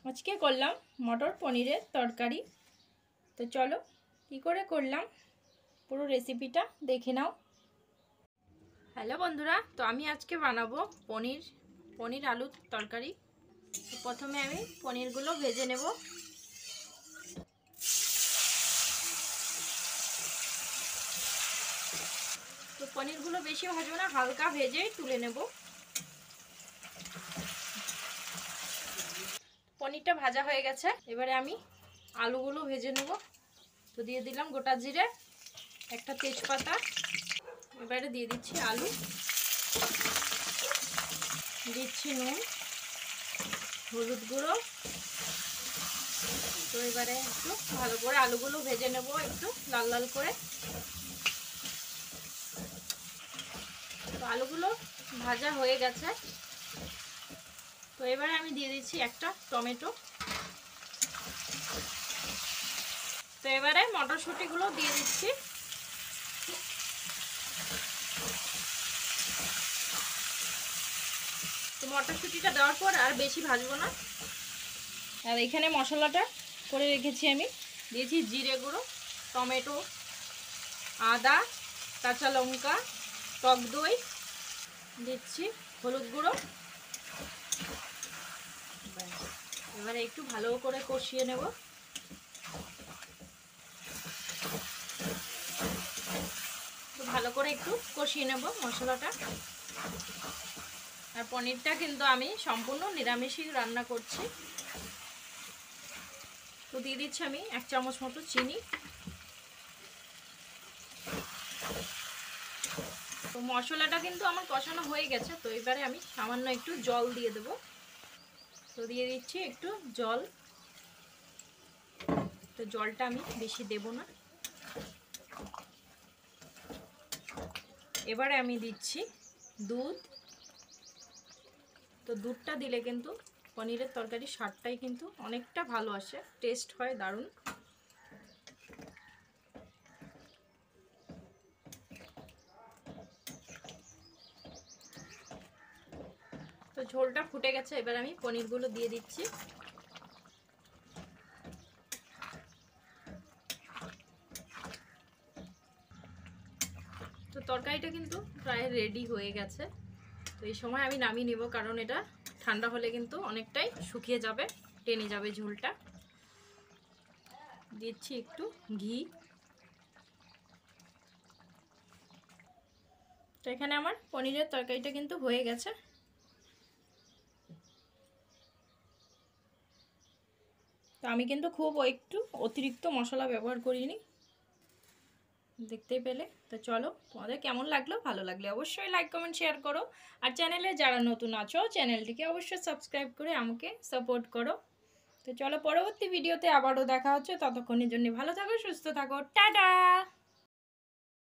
আজকে করলাম মটর পনিরের তরকারি। তো চলো কি করে করলাম পুরো রেসিপিটা দেখে নাও। হ্যালো বন্ধুরা, তো আমি আজকে বানাবো পনির আলুর তরকারি। তো প্রথমে আমি পনিরগুলো ভেজে নেব। তো পনিরগুলো বেশি ভাজবো না, হালকা ভেজেই তুলে নেব। পনিরটা ভাজা হয়ে গেছে, এবারে আমি আলুগুলো ভেজে নেব। তো দিয়ে দিলাম গোটা জিরে, একটা তেজপাতা। এবারে দিয়ে দিচ্ছি আলু, দিচ্ছি নুন, হলুদ গুঁড়ো। তো এবারে একটু ভালো করে আলুগুলো ভেজে নেব, একটু লাল লাল করে। তো আলুগুলো ভাজা হয়ে গেছে। তো এবারে আমি দিয়ে দিচ্ছি একটা টমেটো। তো এবারে মটরশুঁটিগুলো দিয়ে দিচ্ছি। তো মটরশুঁটিটা দেওয়ার পর আর বেশি ভাজবো না। আর এখানে মশলাটা করে রেখেছি, আমি দিয়েছি জিরে গুঁড়ো, টমেটো, আদা, কাঁচা লঙ্কা, টক দই, দিচ্ছি হলুদ গুঁড়ো। এবারে একটু ভালো করে কষিয়ে নেব। তো ভালো করে একটু কষিয়ে নেব মশলাটা। আর পনিরটা কিন্তু আমি সম্পূর্ণ নিরামিষই রান্না করছি। তো দিয়ে দিচ্ছি আমি 1 চামচ মতো চিনি। তো মশলাটা কিন্তু আমার কষানো হয়ে গেছে। তো এবারে আমি সামান্য একটু জল দিয়ে দেব। তো দিয়ে দিচ্ছি একটু জল। তো জলটা আমি বেশি দেব না। এবারে আমি দিচ্ছি দুধ। তো দুধটা দিলে কিন্তু পনিরের তরকারির স্বাদটাই কিন্তু অনেকটা ভালো আসে, টেস্ট হয় দারুণ। তো ঝোলটা ফুটে গেছে, এবার আমি পনিরগুলো দিয়ে দিচ্ছি। তো তরকারিটা কিন্তু প্রায় রেডি হয়ে গেছে। তো এই সময় আমি নামিয়ে নেব, কারণ এটা ঠান্ডা হলে কিন্তু অনেকটাই শুকিয়ে যাবে, টেনে যাবে ঝোলটা। দিচ্ছি একটু ঘি। তো এখানে আমার পনিরের তরকারিটা কিন্তু হয়ে গেছে। তো আমি কিন্তু খুব একটু অতিরিক্ত মশলা ব্যবহার করিনি, দেখতেই পেলে। তো চলো, তোমাদের কেমন লাগলো, ভালো লাগলে অবশ্যই লাইক কমেন্ট শেয়ার করো। আর চ্যানেলে যারা নতুন আছো চ্যানেলটিকে অবশ্যই সাবস্ক্রাইব করে আমাকে সাপোর্ট করো। তো চলো, পরবর্তী ভিডিওতে আবারও দেখা হচ্ছে। ততক্ষণের জন্য ভালো থাকো, সুস্থ থাকো, টাটা।